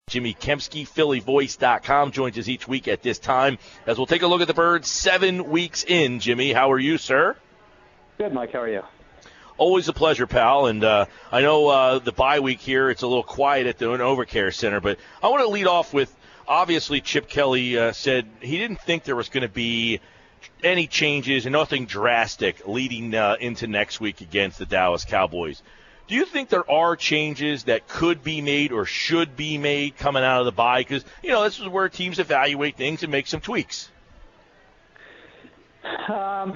Jimmy Kempski, PhillyVoice.com, joins us each week at this time as we'll take a look at the Birds 7 weeks in. Jimmy, how are you, sir? Good, Mike. How are you? Always a pleasure, pal. And I know the bye week here, it's a little quiet at the Overcare Center, but I want to lead off with, obviously, Chip Kelly said he didn't think there was going to be any changes and nothing drastic leading into next week against the Dallas Cowboys. Do you think there are changes that could be made or should be made coming out of the bye? Because, this is where teams evaluate things and make some tweaks. I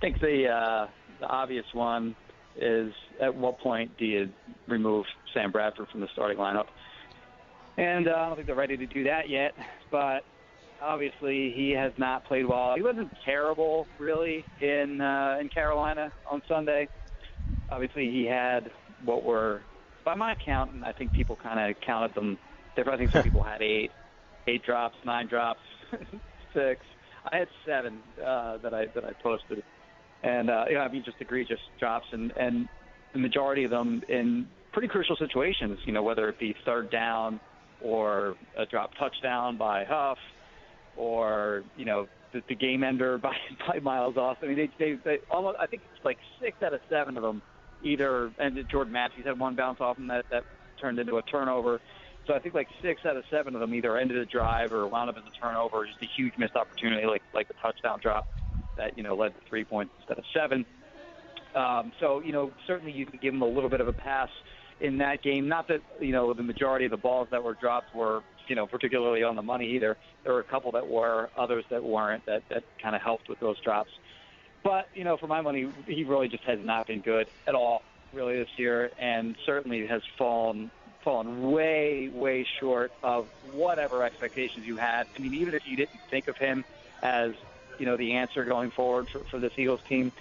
think the obvious one is, at what point do you remove Sam Bradford from the starting lineup? And I don't think they're ready to do that yet, but obviously he has not played well. He wasn't terrible, really, in Carolina on Sunday. Obviously, he had what were, by my count, and I think people kind of counted them different. I think some people had eight drops, 9 drops, 6. I had 7 that I posted, and just egregious drops, and the majority of them in pretty crucial situations. Whether it be third down or a drop touchdown by Huff, or the game ender by Miles Austin. I mean, they almost. I think it's like 6 out of 7 of them. Either, and Jordan Matthews had one bounce off him that turned into a turnover. So I think like 6 out of 7 of them either ended a drive or wound up as a turnover, or just a huge missed opportunity, like the touchdown drop that led to 3 points instead of 7. So certainly you could give him a little bit of a pass in that game. Not that the majority of the balls that were dropped were particularly on the money either. There were a couple that were, others that weren't. That kind of helped with those drops. But, for my money, he really just has not been good at all, really, this year, and certainly has fallen way, way short of whatever expectations you had. I mean, even if you didn't think of him as, the answer going forward for this Eagles team,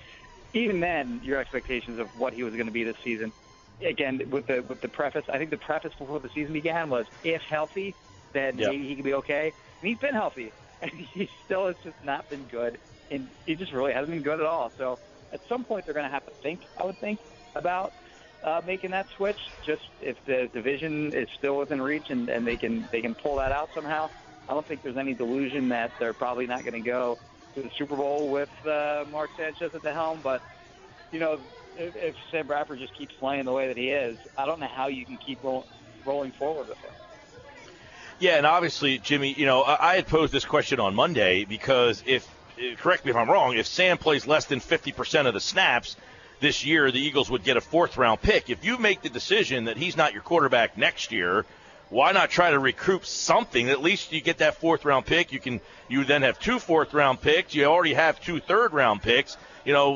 even then, your expectations of what he was going to be this season, again, with the preface, I think the preface before the season began was, if healthy, then maybe he could be okay. And he's been healthy, and he still has just not been good. And he just really hasn't been good at all. So at some point they're going to have to think, I would think, about making that switch. Just if the division is still within reach and they can pull that out somehow. I don't think there's any delusion that they're probably not going to go to the Super Bowl with Mark Sanchez at the helm. But, if Sam Bradford just keeps playing the way that he is, I don't know how you can keep rolling forward with him. Yeah, and obviously, Jimmy, I had posed this question on Monday because correct me if I'm wrong, if Sam plays less than 50% of the snaps this year, the Eagles would get a 4th-round pick. If you make the decision that he's not your quarterback next year, why not try to recoup something? At least you get that 4th-round pick. You then have 2 4th-round picks. You already have 2 3rd-round picks.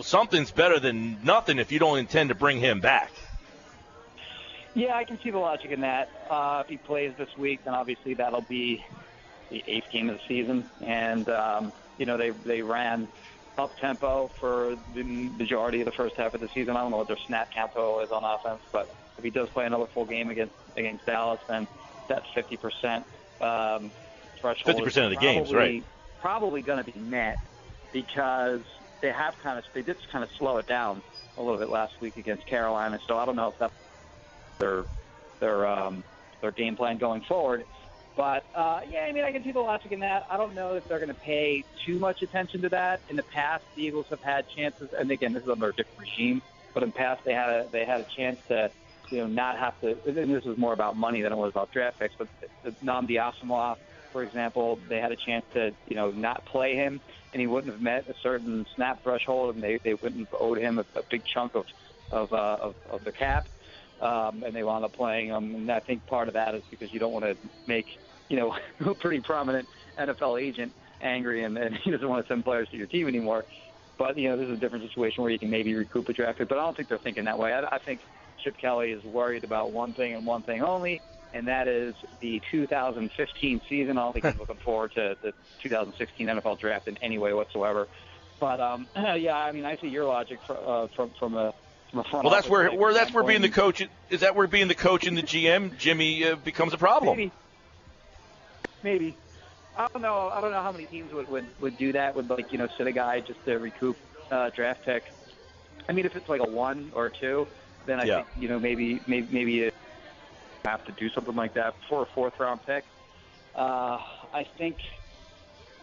Something's better than nothing if you don't intend to bring him back. Yeah, I can see the logic in that. If he plays this week, then obviously that'll be the 8th game of the season. And, they ran up-tempo for the majority of the first half of the season. I don't know what their snap count total is on offense, but if he does play another full game against Dallas, then that 50% threshold 50% of the games, right? Probably going to be met because they did kind of slow it down a little bit last week against Carolina. So I don't know if that's their game plan going forward. But, I can see the logic in that. I don't know if they're going to pay too much attention to that. In the past, the Eagles have had chances, and again, this is under a different regime, but in the past they had a chance to, not have to, and this was more about money than it was about draft picks, but Nnamdi Asomugha, for example, they had a chance to, not play him, and he wouldn't have met a certain snap threshold, and they wouldn't have owed him a big chunk of the cap. And they wound up playing him. And I think part of that is because you don't want to make, a pretty prominent NFL agent angry and he doesn't want to send players to your team anymore. But, this is a different situation where you can maybe recoup a draft pick. But I don't think they're thinking that way. I think Chip Kelly is worried about one thing and one thing only, and that is the 2015 season. I don't think he's looking forward to the 2016 NFL draft in any way whatsoever. But, I see your logic from a well, that's where being the coach is. That where being the coach and the GM, Jimmy, becomes a problem. Maybe. I don't know how many teams would do that. Would sit a guy just to recoup draft pick. I mean, if it's like a 1 or 2, then I think maybe have to do something like that for a fourth-round pick. I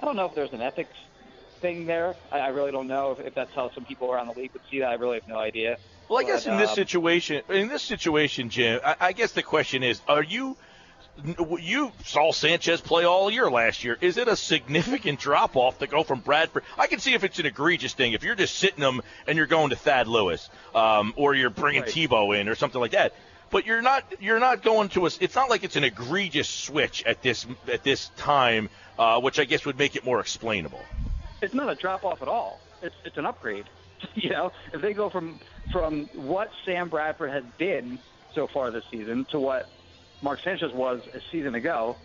don't know if there's an ethics thing there. I really don't know if that's how some people around the league would see that. I really have no idea. Well, I guess in this situation, Jim, I guess the question is, you saw Sanchez play all year last year. Is it a significant drop-off to go from Bradford? I can see if it's an egregious thing. If you're just sitting them and you're going to Thad Lewis, or you're bringing Tebow in or something like that. But you're not going to it's not like it's an egregious switch at this time, which I guess would make it more explainable. It's not a drop-off at all. It's an upgrade. If they go from what Sam Bradford has been so far this season to what Mark Sanchez was a season ago,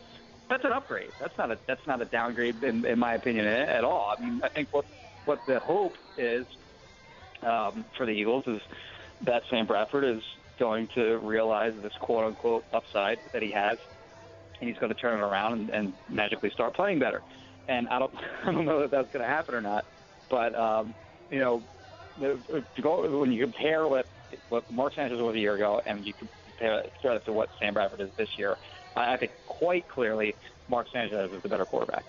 that's an upgrade. That's not a downgrade in my opinion at all. I mean, I think what the hope is for the Eagles is that Sam Bradford is going to realize this quote-unquote upside that he has, and he's going to turn it around and magically start playing better. And I don't know if that's going to happen or not, but when you compare what Mark Sanchez was a year ago and you compare it to what Sam Bradford is this year, I think quite clearly Mark Sanchez is the better quarterback.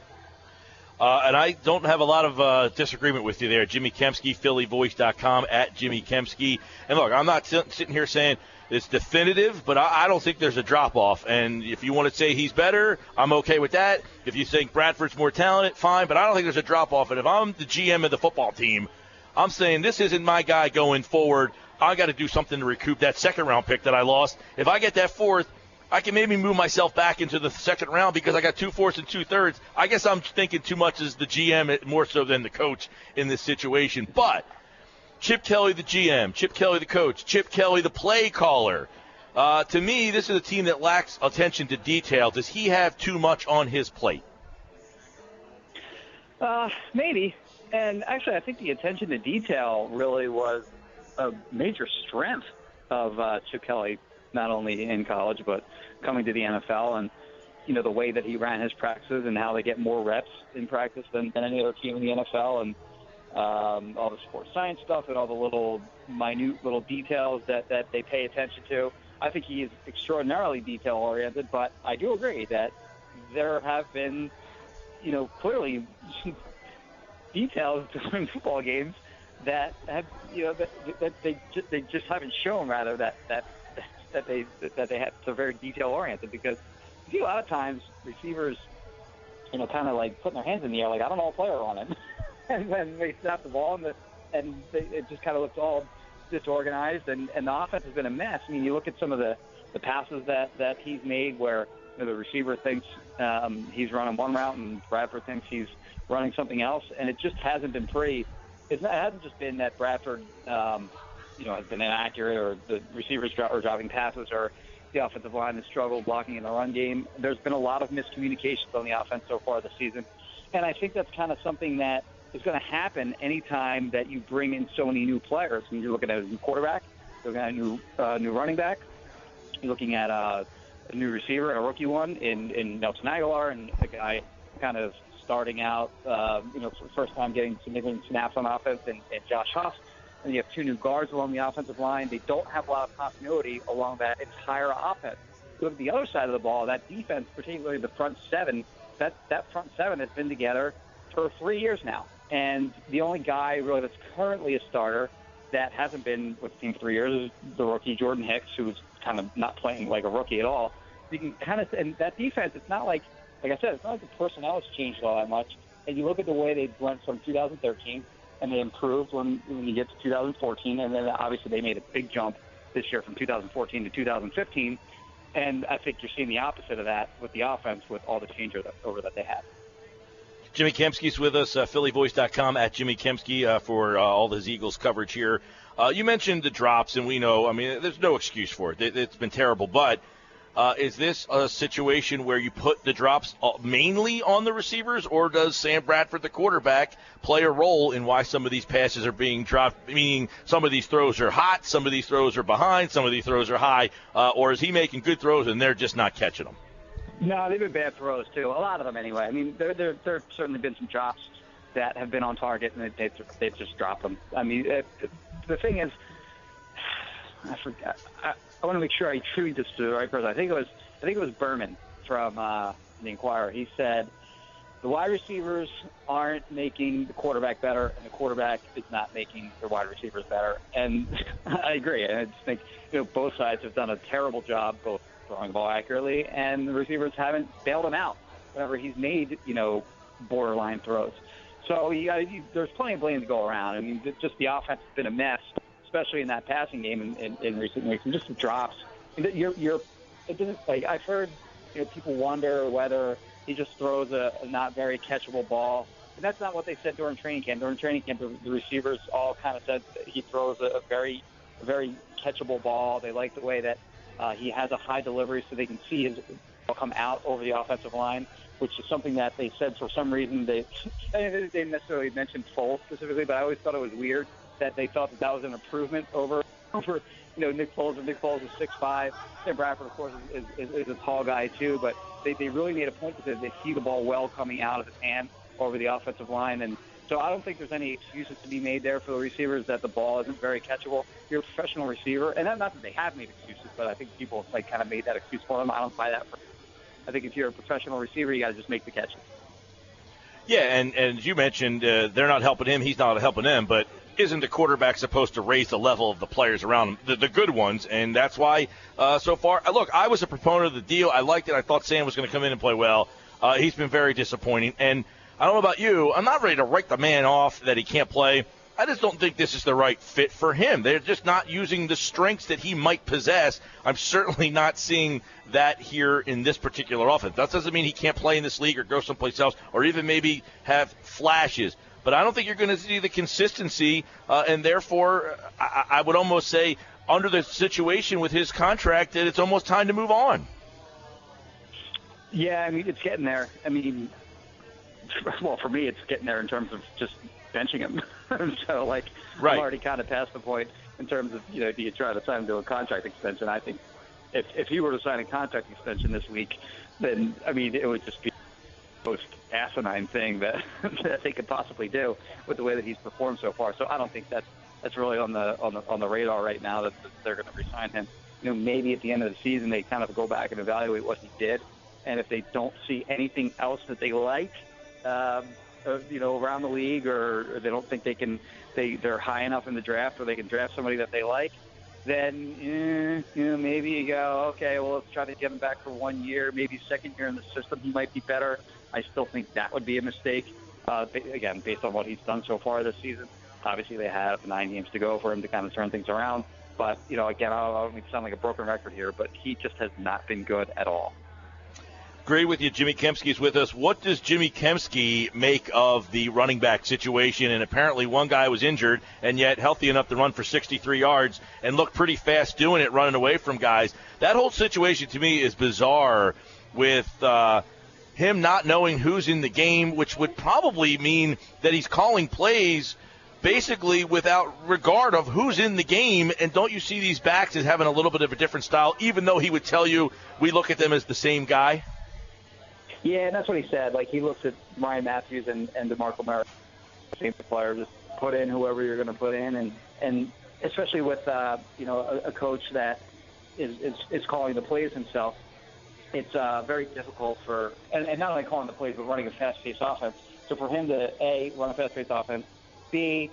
And I don't have a lot of disagreement with you there. Jimmy Kempski, PhillyVoice.com, at Jimmy Kempski. And look, I'm not sitting here saying it's definitive, but I don't think there's a drop-off. And if you want to say he's better, I'm okay with that. If you think Bradford's more talented, fine. But I don't think there's a drop-off. And if I'm the GM of the football team, I'm saying this isn't my guy going forward. I got to do something to recoup that second-round pick that I lost. If I get that fourth, I can maybe move myself back into the second round because I got 2 fourths and 2/3. I guess I'm thinking too much as the GM more so than the coach in this situation. But Chip Kelly, the GM, Chip Kelly, the coach, Chip Kelly, the play caller. To me, this is a team that lacks attention to detail. Does he have too much on his plate? Maybe. And actually, I think the attention to detail really was a major strength of Chip Kelly, not only in college but coming to the NFL, and the way that he ran his practices and how they get more reps in practice than any other team in the NFL, and all the sports science stuff and all the minute little details that they pay attention to. I think he is extraordinarily detail oriented, but I do agree that there have been, clearly details during football games that have, that they just haven't shown, rather, that they have, they're very detail oriented, because you see a lot of times receivers, kind of like putting their hands in the air, like I don't know a player on it, and then they snap the ball and it just kind of looks all disorganized, and the offense has been a mess. I mean, you look at some of the passes that he's made where the receiver thinks he's running one route and Bradford thinks he's running something else, and it just hasn't been pretty. It hasn't just been that Bradford has been inaccurate, or the receivers are dropping passes, or the offensive line has struggled blocking in the run game. There's been a lot of miscommunications on the offense so far this season, and I think that's kind of something that is going to happen anytime that you bring in so many new players. I mean, you're looking at a new quarterback, you're looking at a new running back, you're looking at a new receiver, a rookie one in Nelson Aguilar, and a guy kind of starting out, for the first time getting significant snaps on offense, and Josh Huff. And you have 2 new guards along the offensive line. They don't have a lot of continuity along that entire offense. Look at the other side of the ball, that defense, particularly the front seven, that front seven has been together for 3 years now. And the only guy really that's currently a starter that hasn't been with the team 3 years is the rookie Jordan Hicks, who's kind of not playing like a rookie at all. You can kind of, and that defense, it's not like I said, it's not like the personnel has changed all that much. And you look at the way they went from 2013, and they improved when you get to 2014, and then obviously they made a big jump this year from 2014 to 2015. And I think you're seeing the opposite of that with the offense, with all the changeover that they had. Jimmy Kempski's with us, PhillyVoice.com, at Jimmy Kempski, for all his Eagles coverage here. You mentioned the drops, and we know, I mean, there's no excuse for it. It's been terrible. But is this a situation where you put the drops mainly on the receivers, or does Sam Bradford, the quarterback, play a role in why some of these passes are being dropped, meaning some of these throws are hot, some of these throws are behind, some of these throws are high, or is he making good throws and they're just not catching them? No, they've been bad throws, too. A lot of them, anyway. I mean, there have certainly been some drops that have been on target, and they've just dropped them. I mean, the thing is, I forgot. I want to make sure I attribute this to the right person. I think it was Berman from the Inquirer. He said the wide receivers aren't making the quarterback better, and the quarterback is not making the wide receivers better. And I agree. And I just think both sides have done a terrible job, both throwing the ball accurately, and the receivers haven't bailed him out whenever he's made borderline throws. So there's plenty of blame to go around. I mean, just the offense has been a mess, especially in that passing game in recent weeks, and just the drops. It doesn't, I've heard people wonder whether he just throws a not very catchable ball. And that's not what they said during training camp. During training camp, the receivers all kind of said that he throws a very, very catchable ball. They like the way that he has a high delivery so they can see his ball come out over the offensive line, which is something that they said for some reason. They didn't necessarily mention Foles specifically, but I always thought it was weird that they thought that was an improvement over Nick Foles. And Nick Foles is 6'5". Sam Bradford, of course, is a tall guy too, but they really made a point that they see the ball well coming out of his hand over the offensive line. And so I don't think there's any excuses to be made there for the receivers that the ball isn't very catchable. You're a professional receiver, and not that they have made excuses, but I think people kind of made that excuse for them. I don't buy that. I think if you're a professional receiver, you got to just make the catches. Yeah, and as you mentioned, they're not helping him. He's not helping them, but isn't the quarterback supposed to raise the level of the players around him, the good ones? And that's why so far, look, I was a proponent of the deal. I liked it. I thought Sam was going to come in and play well. He's been very disappointing. And I don't know about you. I'm not ready to write the man off that he can't play. I just don't think this is the right fit for him. They're just not using the strengths that he might possess. I'm certainly not seeing that here in this particular offense. That doesn't mean he can't play in this league or go someplace else or even maybe have flashes. But I don't think you're going to see the consistency, and therefore I would almost say under the situation with his contract that it's almost time to move on. Yeah, I mean, it's getting there. I mean, well, for me, it's getting there in terms of just benching him. So, right. I'm already kind of past the point in terms of, do you try to sign him to a contract extension? I think if he were to sign a contract extension this week, then, I mean, it would just be the most asinine thing that they could possibly do with the way that he's performed so far. So I don't think that's really on the radar right now that they're going to re-sign him. Maybe at the end of the season they kind of go back and evaluate what he did, and if they don't see anything else that they like, around the league, or they don't think they're high enough in the draft, or they can draft somebody that they like, then maybe you go, okay, well, let's try to get him back for 1 year, maybe second year in the system he might be better. I still think that would be a mistake. Again, based on what he's done so far this season. Obviously, they have 9 games to go for him to kind of turn things around. But, again, I don't mean to sound like a broken record here, but he just has not been good at all. Agree with you. Jimmy Kempski is with us. What does Jimmy Kempski make of the running back situation? And apparently one guy was injured and yet healthy enough to run for 63 yards and look pretty fast doing it, running away from guys. That whole situation to me is bizarre with him not knowing who's in the game, which would probably mean that he's calling plays basically without regard of who's in the game. And don't you see these backs as having a little bit of a different style, even though he would tell you we look at them as the same guy? Yeah, and that's what he said. He looks at Ryan Matthews and DeMarco Murray, same player, just put in whoever you're going to put in, and especially with a coach that is calling the plays himself, it's very difficult for and not only calling the plays but running a fast-paced offense. So for him to A, run a fast-paced offense, B,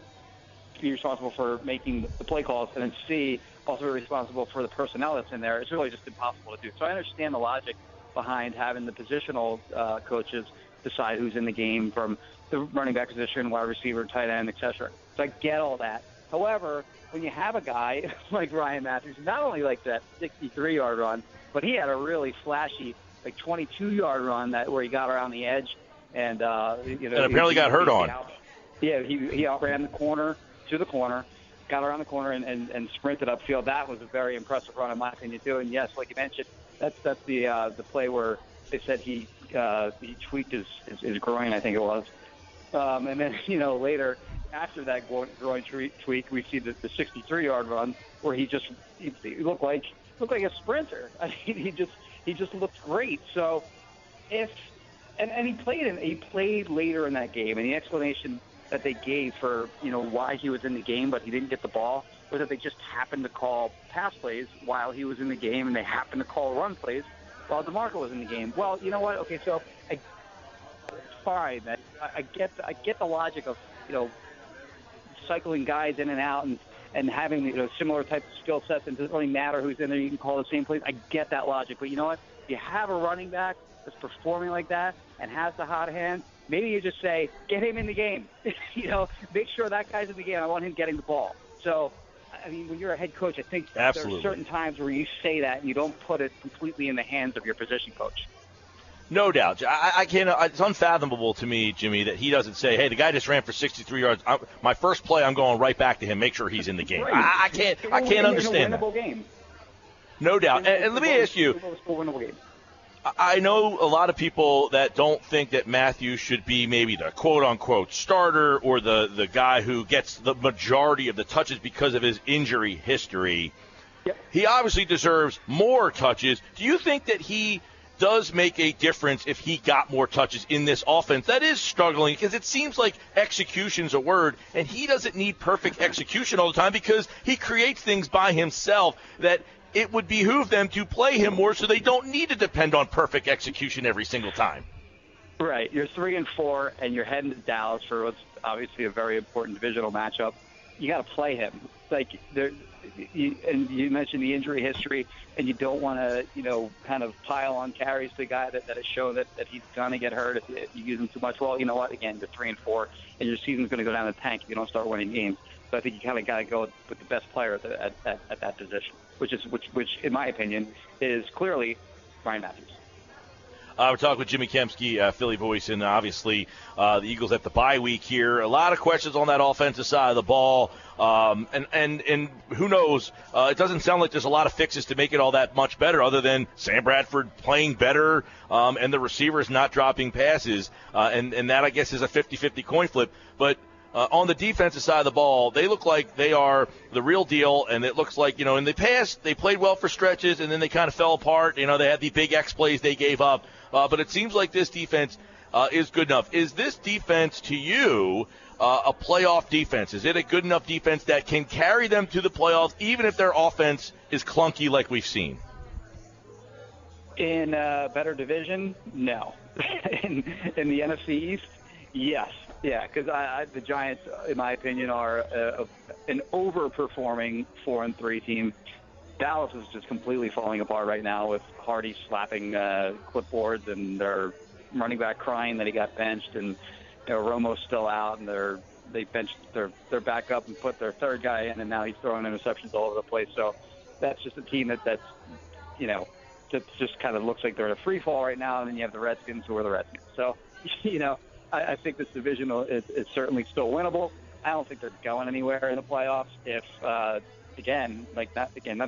be responsible for making the play calls, and then C, also be responsible for the personnel that's in there, it's really just impossible to do. So I understand the logic behind having the positional coaches decide who's in the game from the running back position, wide receiver, tight end, etc. So I get all that. However, when you have a guy like Ryan Matthews, not only that 63-yard run, but he had a really flashy 22-yard run where he got around the edge and and apparently got hurt on. He outran the corner to the corner, got around the corner and sprinted upfield. That was a very impressive run in my opinion too. And yes, like you mentioned, that's the play where they said he tweaked his groin, I think it was. And then later after that groin tweak, we see the 63-yard run where he looked like a sprinter. I mean, he just looked great. So he played later in that game, and the explanation that they gave for why he was in the game but he didn't get the ball was that they just happened to call pass plays while he was in the game, and they happened to call run plays while DeMarco was in the game. Well, you know what? Okay, so it's fine. I get the logic of, cycling guys in and out and having, similar types of skill sets, and it doesn't really matter who's in there. You can call the same plays. I get that logic. But you know what? If you have a running back that's performing like that and has the hot hand, maybe you just say, get him in the game. Make sure that guy's in the game. I want him getting the ball. So, I mean, when you're a head coach, I think Absolutely. there are certain times where you say that and you don't put it completely in the hands of your position coach. No doubt. I can't. It's unfathomable to me, Jimmy, that he doesn't say, "Hey, the guy just ran for 63 yards. My first play, I'm going right back to him. Make sure he's in the game." Right. I can't understand that. Game. No doubt. And let me ask you. I know a lot of people that don't think that Matthews should be maybe the quote-unquote starter or the guy who gets the majority of the touches because of his injury history. Yep. He obviously deserves more touches. Do you think that he does make a difference if he got more touches in this offense that is struggling? Because it seems like execution's a word, and he doesn't need perfect execution all the time because he creates things by himself that it would behoove them to play him more so they don't need to depend on perfect execution every single time. Right. You're 3-4, and you're heading to Dallas for what's obviously a very important divisional matchup. You got to play him. Like, and you mentioned the injury history, and you don't want to, kind of pile on carries to a guy that has shown that he's going to get hurt if you use him too much. Well, you know what? Again, you're 3-4, and your season's going to go down the tank if you don't start winning games. So I think you kind of got to go with the best player at that position, which in my opinion is clearly Ryan Matthews. We're talking with Jimmy Kempski, Philly voice, and obviously the Eagles at the bye week here. A lot of questions on that offensive side of the ball, and who knows? It doesn't sound like there's a lot of fixes to make it all that much better, other than Sam Bradford playing better and the receivers not dropping passes, and that I guess is a 50-50 coin flip, but. On the defensive side of the ball, they look like they are the real deal, and it looks like, in the past, they played well for stretches, and then they kind of fell apart. They had the big X plays they gave up. But it seems like this defense is good enough. Is this defense, to you, a playoff defense? Is it a good enough defense that can carry them to the playoffs, even if their offense is clunky like we've seen? In a better division, no. in the NFC East, yes. Yeah, because the Giants, in my opinion, are an overperforming 4-3 team. Dallas is just completely falling apart right now with Hardy slapping clipboards and their running back crying that he got benched, and Romo's still out, and they benched their backup and put their third guy in, and now he's throwing interceptions all over the place. So that's just a team that just kind of looks like they're in a free fall right now, and then you have the Redskins, who are the Redskins. So I think this division is certainly still winnable. I don't think they're going anywhere in the playoffs. If, not to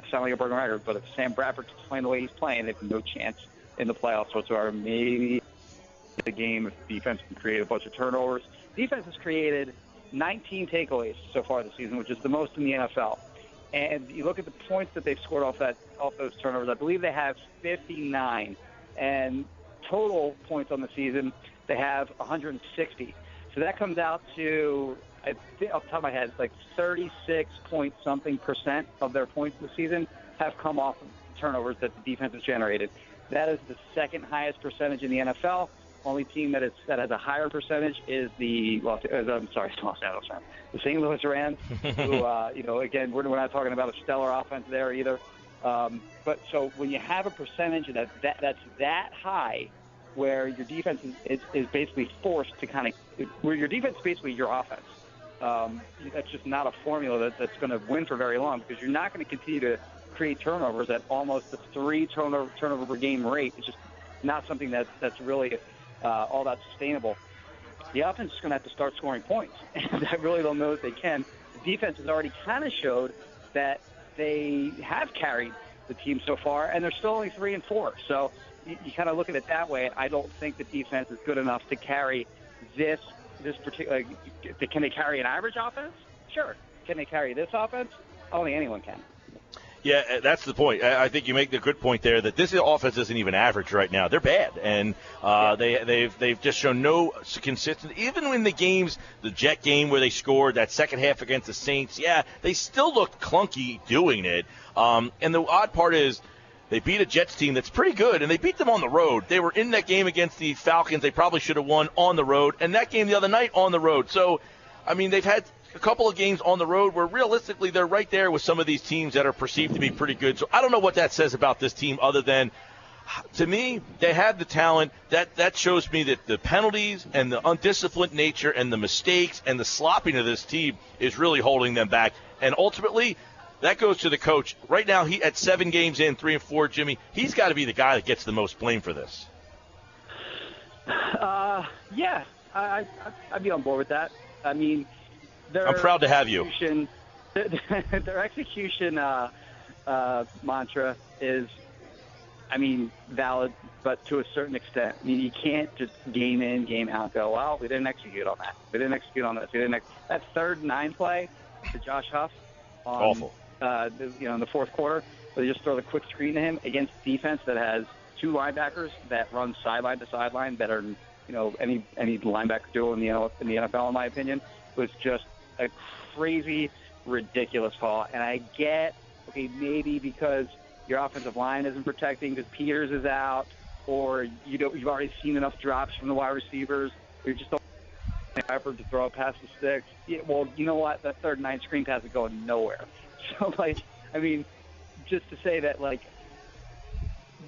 sound like a broken record, but if Sam Bradford keeps playing the way he's playing, they have no chance in the playoffs whatsoever. Maybe the game if defense can create a bunch of turnovers. Defense has created 19 takeaways so far this season, which is the most in the NFL. And you look at the points that they've scored off those turnovers. I believe they have 59, and total points on the season they have 160. So that comes out to, I think off the top of my head, like 36-point-something% of their points this season have come off of turnovers that the defense has generated. That is the second highest percentage in the NFL. Only team that has a higher percentage is the Los Angeles Rams, the St. Louis Rams. Who, again, we're not talking about a stellar offense there either. But so when you have a percentage that's that high, where your defense is basically forced to where your defense is basically your offense. That's just not a formula that's going to win for very long, because you're not going to continue to create turnovers at almost a 3 turnover per game rate. It's just not something that's really all that sustainable. The offense is going to have to start scoring points, and I really don't know if they can. The defense has already kind of showed that they have carried the team so far, and they're still only 3-4. So you kind of look at it that way. I don't think the defense is good enough to carry this particular. Can they carry an average offense? Sure. Can they carry this offense? Only anyone can. Yeah, that's the point. I think you make the good point there that this offense isn't even average right now. They're bad, and they've just shown no consistency. Even in the games, the Jet game where they scored that second half against the Saints, they still looked clunky doing it. And the odd part is they beat a Jets team that's pretty good, and they beat them on the road. They were in that game against the Falcons. They probably should have won on the road, and that game the other night on the road. So, I mean, they've had a couple of games on the road where realistically they're right there with some of these teams that are perceived to be pretty good. So I don't know what that says about this team other than, to me, they have the talent. That shows me that the penalties and the undisciplined nature and the mistakes and the sloppiness of this team is really holding them back. And ultimately, that goes to the coach. Right now, he at 7 games in, 3-4, Jimmy, he's got to be the guy that gets the most blame for this. Yeah, I'd be on board with that. I mean, I'm proud to have you. Their execution mantra is, I mean, valid, but to a certain extent. I mean, you can't just game in, game out, go, well, we didn't execute on that. We didn't execute on this. That 3rd and 9 play to Josh Huff on, awful. In the fourth quarter, where they just throw the quick screen to him against defense that has 2 linebackers that run sideline to sideline, better than any linebacker duo in the NFL, in my opinion, was just a crazy, ridiculous call. And I get, okay, maybe because your offensive line isn't protecting because Peters is out, or you've already seen enough drops from the wide receivers, or you just don't have effort to throw it past the sticks. Yeah, well, you know what? That 3rd and 9 screen pass is going nowhere. So, I mean, just to say that,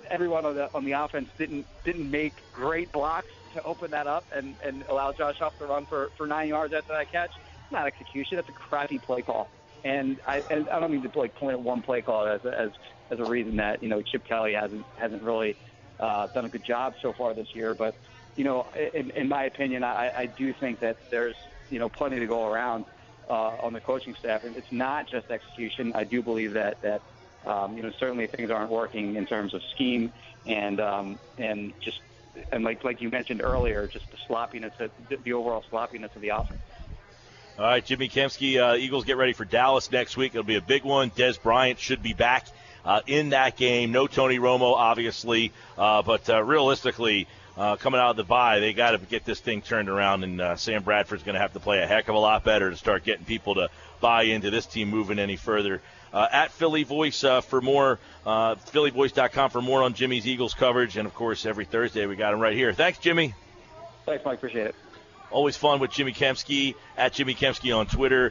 everyone on the offense didn't make great blocks to open that up and allow Josh Huff to run for 9 yards after that catch. It's not execution. That's a crappy play call. And I don't mean to point at one play call as a reason that Chip Kelly hasn't really done a good job so far this year. But in my opinion, I do think that there's plenty to go around on the coaching staff, and it's not just execution. I do believe that certainly things aren't working in terms of scheme and like you mentioned earlier, just the sloppiness, the overall sloppiness of the offense. All right, Jimmy Kempski, Eagles get ready for Dallas next week. It'll be a big one. Des Bryant should be back in that game. No Tony Romo, obviously, but realistically, coming out of the bye, they got to get this thing turned around, and Sam Bradford's going to have to play a heck of a lot better to start getting people to buy into this team moving any further. At Philly Voice for more, phillyvoice.com for more on Jimmy's Eagles coverage, and, of course, every Thursday we got him right here. Thanks, Jimmy. Thanks, Mike. Appreciate it. Always fun with Jimmy Kempski, at Jimmy Kempski on Twitter.